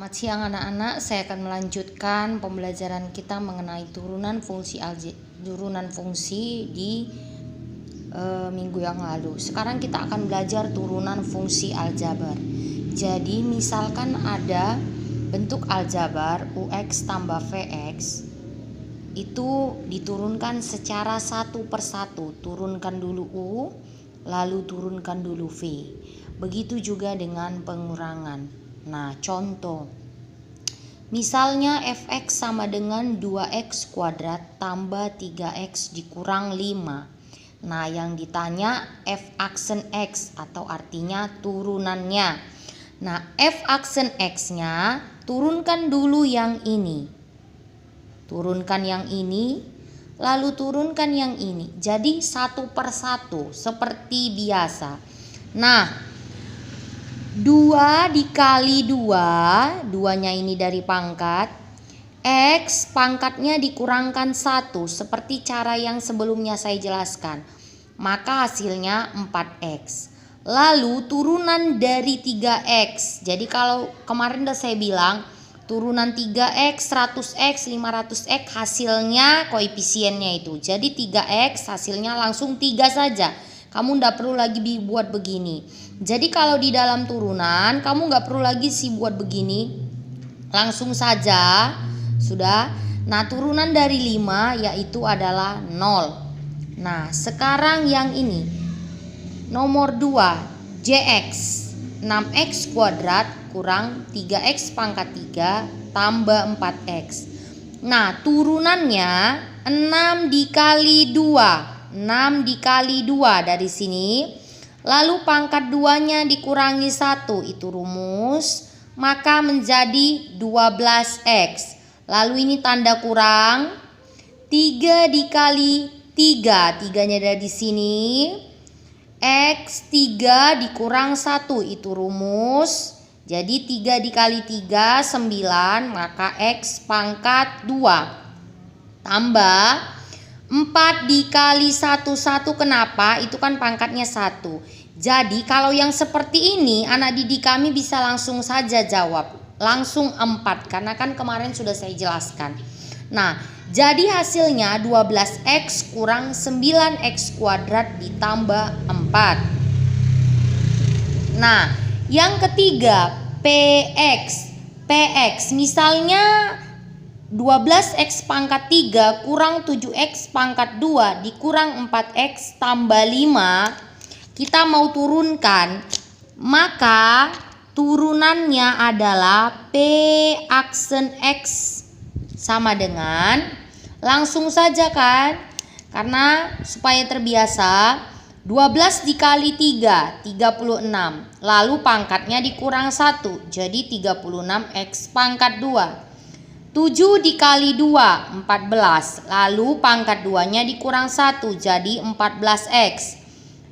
Selamat siang anak-anak, saya akan melanjutkan pembelajaran kita mengenai turunan fungsi di minggu yang lalu. Sekarang kita akan belajar turunan fungsi aljabar. Jadi misalkan ada bentuk aljabar UX tambah VX, itu diturunkan secara satu persatu. Turunkan dulu U, lalu turunkan dulu V. Begitu juga dengan pengurangan. Nah, contoh. Misalnya fx sama dengan 2x kuadrat tambah 3x dikurang 5. Nah, yang ditanya f aksen x atau artinya turunannya. Nah, f aksen x-nya turunkan dulu yang ini. Turunkan yang ini, lalu turunkan yang ini. Jadi satu persatu seperti biasa. Nah, 2 dikali 2, 2-nya ini dari pangkat, X pangkatnya dikurangkan 1 seperti cara yang sebelumnya saya jelaskan. Maka hasilnya 4X. Lalu turunan dari 3X. Jadi kalau kemarin udah saya bilang turunan 3X, 100X, 500X hasilnya koefisiennya itu. Jadi 3X hasilnya langsung 3 saja. Kamu nggak perlu lagi buat begini. Jadi kalau di dalam turunan kamu nggak perlu lagi buat begini, langsung saja sudah. Nah, turunan dari 5 yaitu adalah 0. Nah, sekarang yang ini nomor 2 JX 6X kuadrat kurang 3X pangkat 3 tambah 4X. Nah, turunannya 6 dikali 2, 6 dikali 2 dari sini. Lalu pangkat 2-nya dikurangi 1, itu rumus, maka menjadi 12X. Lalu ini tanda kurang, 3 dikali 3, 3-nya dari sini. X 3 dikurang 1, itu rumus. Jadi 3 dikali 3, 9, maka X pangkat 2. Tambah 4 dikali 1, 1 kenapa? Itu kan pangkatnya 1. Jadi kalau yang seperti ini anak didik kami bisa langsung saja jawab. Langsung 4 karena kan kemarin sudah saya jelaskan. Nah, jadi hasilnya 12X kurang 9X kuadrat ditambah 4. Nah, yang ketiga PX. PX misalnya 12X pangkat 3 kurang 7X pangkat 2 dikurang 4X tambah 5. Kita mau turunkan, maka turunannya adalah P aksen X sama dengan, langsung saja kan, karena supaya terbiasa, 12 dikali 3, 36. Lalu pangkatnya dikurang 1, jadi 36X pangkat 2. 7 dikali 2, 14. Lalu pangkat 2-nya dikurang 1, jadi 14X.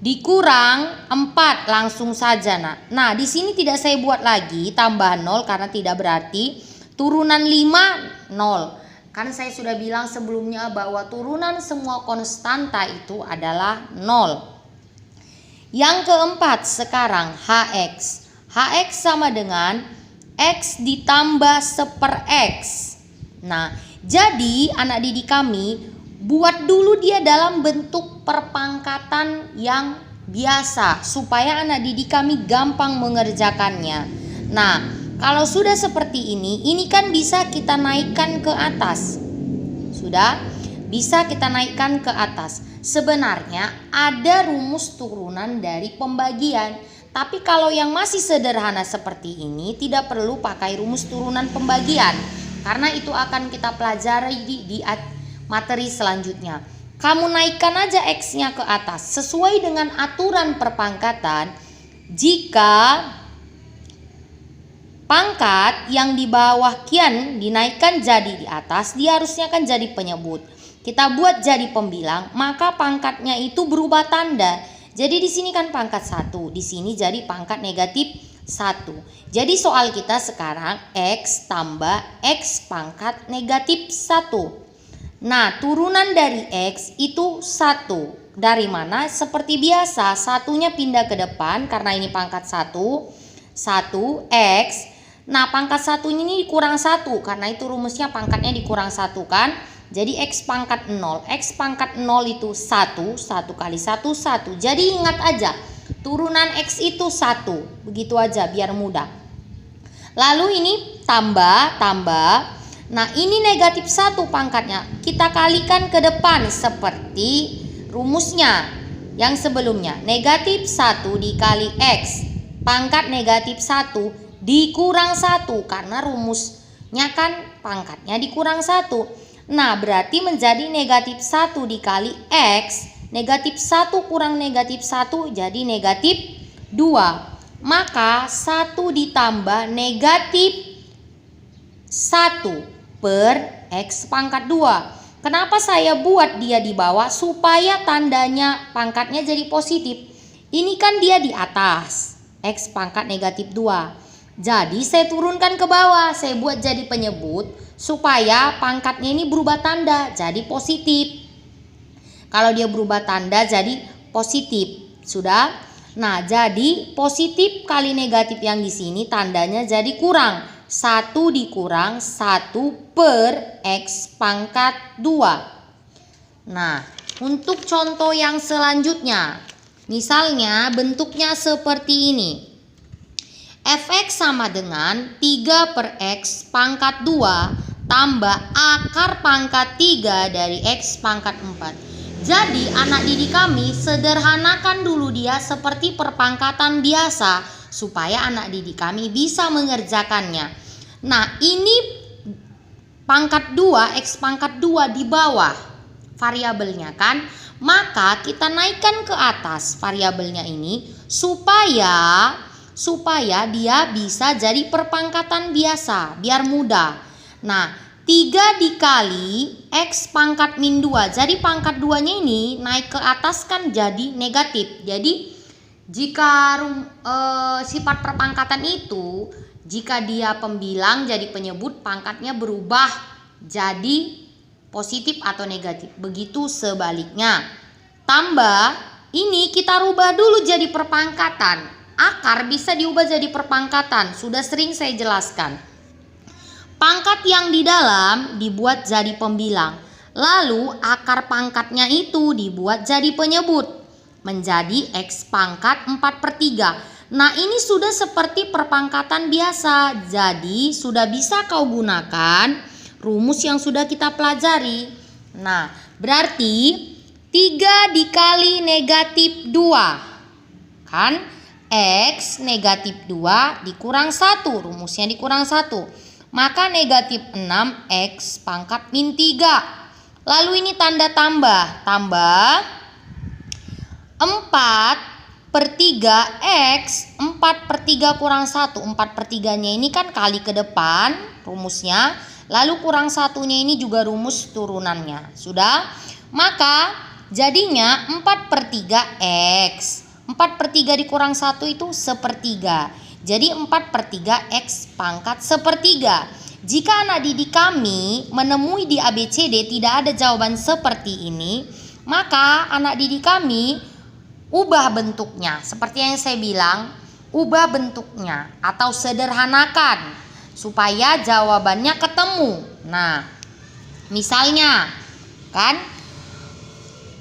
Dikurang 4, langsung saja. Nah, di sini tidak saya buat lagi tambah 0 karena tidak berarti. Turunan 5, 0. Kan saya sudah bilang sebelumnya bahwa turunan semua konstanta itu adalah 0. Yang keempat sekarang HX. HX sama dengan X ditambah 1/X. Nah, jadi anak didik kami buat dulu dia dalam bentuk perpangkatan yang biasa supaya anak didik kami gampang mengerjakannya. Nah, kalau sudah seperti ini kan bisa kita naikkan ke atas. Sudah? Bisa kita naikkan ke atas. Sebenarnya ada rumus turunan dari pembagian. Tapi kalau yang masih sederhana seperti ini tidak perlu pakai rumus turunan pembagian. Karena itu akan kita pelajari di materi selanjutnya. Kamu naikkan aja X-nya ke atas. Sesuai dengan aturan perpangkatan, jika pangkat yang di bawah kian dinaikkan jadi di atas, dia harusnya kan jadi penyebut. Kita buat jadi pembilang, maka pangkatnya itu berubah tanda. Jadi di sini kan pangkat 1, di sini jadi pangkat negatif 1. Jadi soal kita sekarang X tambah X pangkat negatif 1. Nah, turunan dari X itu 1. Dari mana? Seperti biasa, satunya pindah ke depan karena ini pangkat 1. 1 X Nah, pangkat satunya ini dikurang 1, karena itu rumusnya pangkatnya dikurang 1 kan. Jadi X pangkat 0. X pangkat 0 itu 1. 1 kali 1, 1. Jadi ingat aja, turunan X itu 1. Begitu aja biar mudah. Lalu ini tambah. Nah, ini negatif 1 pangkatnya. Kita kalikan ke depan seperti rumusnya yang sebelumnya. Negatif 1 dikali X pangkat negatif 1 dikurang 1, karena rumusnya kan pangkatnya dikurang 1. Nah, berarti menjadi negatif 1 dikali X. Negatif 1 kurang negatif 1 jadi negatif 2. Maka 1 ditambah negatif 1 per X pangkat 2. Kenapa saya buat dia di bawah? Supaya tandanya pangkatnya jadi positif. Ini kan dia di atas, X pangkat negatif 2. Jadi saya turunkan ke bawah, saya buat jadi penyebut supaya pangkatnya ini berubah tanda jadi positif. Kalau dia berubah tanda jadi positif, sudah. Nah, jadi positif kali negatif yang di sini tandanya jadi kurang. 1 dikurang 1 per X pangkat 2. Nah, untuk contoh yang selanjutnya, misalnya bentuknya seperti ini. Fx sama dengan 3 per X pangkat 2 tambah akar pangkat 3 dari X pangkat 4. Jadi anak didik kami sederhanakan dulu dia seperti perpangkatan biasa supaya anak didik kami bisa mengerjakannya. Nah, ini pangkat 2, X pangkat 2 di bawah variabelnya kan. Maka kita naikkan ke atas variabelnya ini supaya dia bisa jadi perpangkatan biasa biar mudah. Nah, 3 dikali X pangkat min 2. Jadi pangkat 2-nya ini naik ke atas kan jadi negatif. Jadi jika sifat perpangkatan itu, jika dia pembilang jadi penyebut, pangkatnya berubah jadi positif atau negatif. Begitu sebaliknya. Tambah, ini kita rubah dulu jadi perpangkatan. Akar bisa diubah jadi perpangkatan, sudah sering saya jelaskan. Pangkat yang di dalam dibuat jadi pembilang, lalu akar pangkatnya itu dibuat jadi penyebut, menjadi X pangkat 4/3. Nah, ini sudah seperti perpangkatan biasa, jadi sudah bisa kau gunakan rumus yang sudah kita pelajari. Nah, berarti 3 dikali negatif 2 kan? X negatif 2 dikurang 1, rumusnya dikurang 1. Maka negatif 6X pangkat min 3. Lalu ini tanda tambah. Tambah 4/3X, 4/3 kurang 1. 4/3-nya ini kan kali ke depan rumusnya. Lalu kurang satunya ini juga rumus turunannya. Sudah? Maka jadinya 4/3X. 4/3 dikurang 1 itu 1/3. Jadi 4/3X pangkat 1/3. Jika anak didik kami menemui di ABCD tidak ada jawaban seperti ini, maka anak didik kami ubah bentuknya. Seperti yang saya bilang, ubah bentuknya atau sederhanakan supaya jawabannya ketemu. Nah, misalnya kan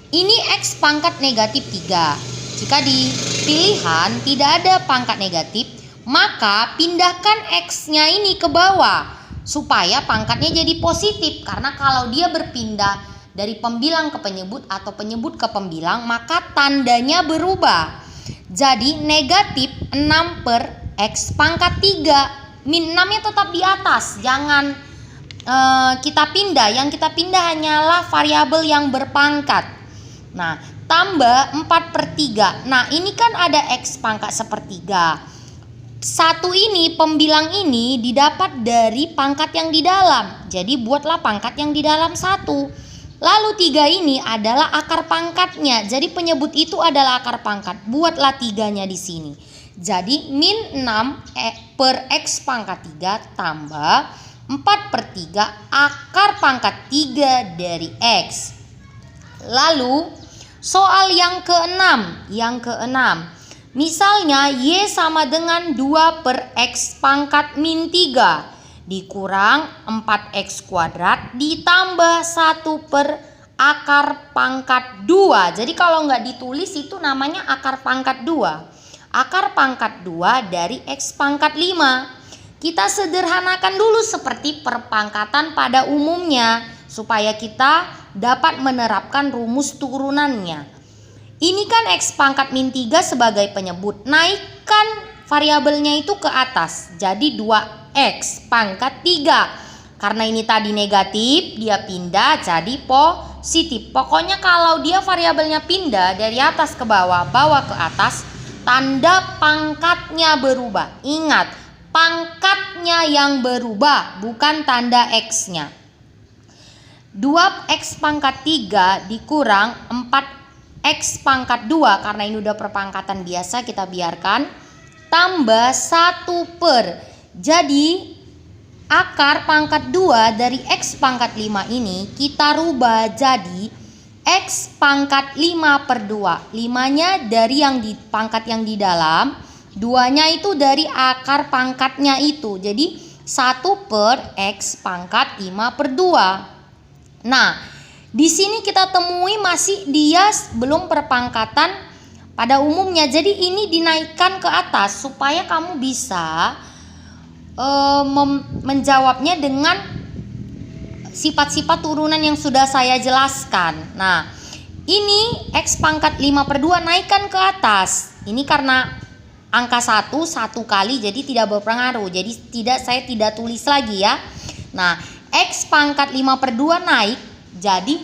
ini X pangkat negatif 3. Jika di pilihan tidak ada pangkat negatif, maka pindahkan X-nya ini ke bawah supaya pangkatnya jadi positif. Karena kalau dia berpindah dari pembilang ke penyebut atau penyebut ke pembilang, maka tandanya berubah. Jadi negatif 6 per X pangkat 3. Min 6-nya tetap di atas, jangan kita pindah. Yang kita pindah hanyalah variabel yang berpangkat. Nah, tambah 4/3. Nah, ini kan ada X pangkat 1/3. 1 ini, pembilang ini didapat dari pangkat yang di dalam. Jadi buatlah pangkat yang di dalam 1. Lalu 3 ini adalah akar pangkatnya. Jadi penyebut itu adalah akar pangkat. Buatlah 3-nya di sini. Jadi min 6 per X pangkat 3 tambah 4/3 akar pangkat 3 dari X. Lalu soal yang ke-6. Misalnya Y sama dengan 2 per X pangkat min 3 dikurang 4X kuadrat ditambah 1 per akar pangkat 2. Jadi kalau nggak ditulis itu namanya akar pangkat 2. Akar pangkat 2 dari X pangkat 5. Kita sederhanakan dulu seperti perpangkatan pada umumnya supaya kita dapat menerapkan rumus turunannya. Ini kan X pangkat min 3 sebagai penyebut. Naikkan variabelnya itu ke atas. Jadi 2X pangkat 3. Karena ini tadi negatif, dia pindah jadi positif. Pokoknya kalau dia variabelnya pindah dari atas ke bawah, bawah ke atas, tanda pangkatnya berubah. Ingat, pangkatnya yang berubah, bukan tanda X-nya. 2X pangkat 3 dikurang 4X pangkat 2, karena ini udah perpangkatan biasa kita biarkan, tambah 1 per. Jadi akar pangkat 2 dari X pangkat 5 ini kita rubah jadi X pangkat 5 per 2. 5-nya dari yang di pangkat yang di dalam, 2-nya itu dari akar pangkatnya itu. Jadi 1 per X pangkat 5 per 2. Nah, di sini kita temui masih dia belum perpangkatan pada umumnya. Jadi ini dinaikkan ke atas supaya kamu bisa menjawabnya dengan sifat-sifat turunan yang sudah saya jelaskan. Nah, ini X pangkat 5 per 2 naikkan ke atas. Ini karena angka 1 kali jadi tidak berpengaruh. Jadi saya tidak tulis lagi ya. Nah, X pangkat 5 per 2 naik jadi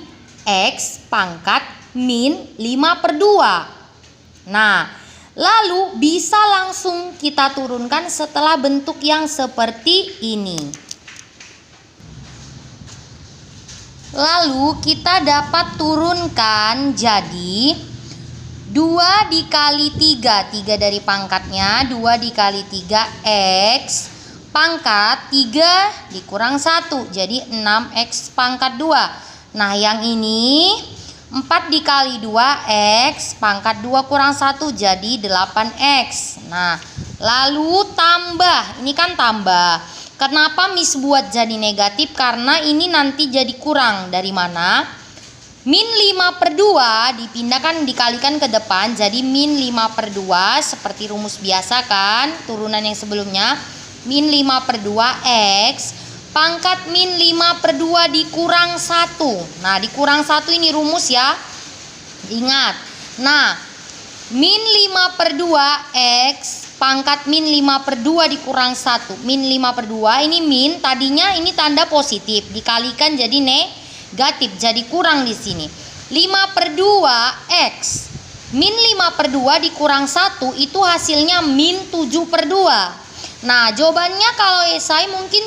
X pangkat min 5 per 2. Nah, lalu bisa langsung kita turunkan setelah bentuk yang seperti ini. Lalu kita dapat turunkan jadi 2 dikali 3. 3 dari pangkatnya, 2 dikali 3 X pangkat 3 dikurang 1. Jadi 6X pangkat 2. Nah, yang ini 4 dikali 2X pangkat 2 kurang 1 jadi 8X. Nah, lalu tambah. Ini kan tambah. Kenapa Miss buat jadi negatif? Karena ini nanti jadi kurang. Dari mana? Min 5 per 2 dipindahkan, dikalikan ke depan. Jadi min 5 per 2 seperti rumus biasa kan, turunan yang sebelumnya. Min 5 per 2X pangkat min 5 per 2 dikurang 1. Nah, dikurang 1 ini rumus ya. Ingat. Nah, min 5 per 2X pangkat min 5 per 2 dikurang 1. Min 5 per 2 ini min, tadinya ini tanda positif. Dikalikan jadi negatif. Jadi kurang di sini. 5 per 2X. Min 5 per 2 dikurang 1 itu hasilnya min 7 per 2. Nah, jawabannya kalau esai mungkin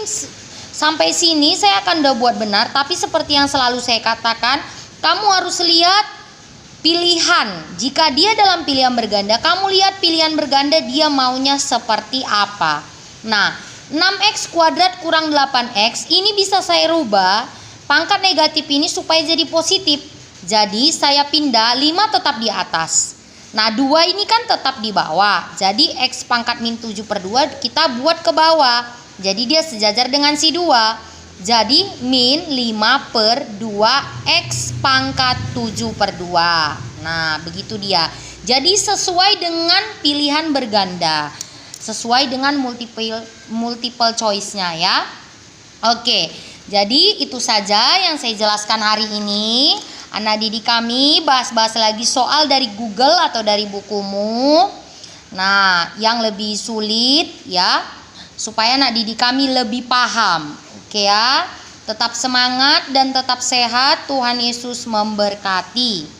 sampai sini saya akan udah buat benar. Tapi seperti yang selalu saya katakan, kamu harus lihat pilihan. Jika dia dalam pilihan berganda, kamu lihat pilihan berganda dia maunya seperti apa. Nah, 6X kuadrat kurang 8X ini bisa saya rubah pangkat negatif ini supaya jadi positif. Jadi saya pindah, 5 tetap di atas. Nah, 2 ini kan tetap di bawah. Jadi X pangkat min 7 per 2 kita buat ke bawah. Jadi dia sejajar dengan si 2. Jadi min 5 per 2X pangkat 7 per 2. Nah, begitu dia. Jadi sesuai dengan pilihan berganda. Sesuai dengan multiple choice-nya ya. Oke, jadi itu saja yang saya jelaskan hari ini. Anak didik kami bahas-bahas lagi soal dari Google atau dari bukumu. Nah, yang lebih sulit ya, supaya anak didik kami lebih paham. Oke ya, tetap semangat dan tetap sehat. Tuhan Yesus memberkati.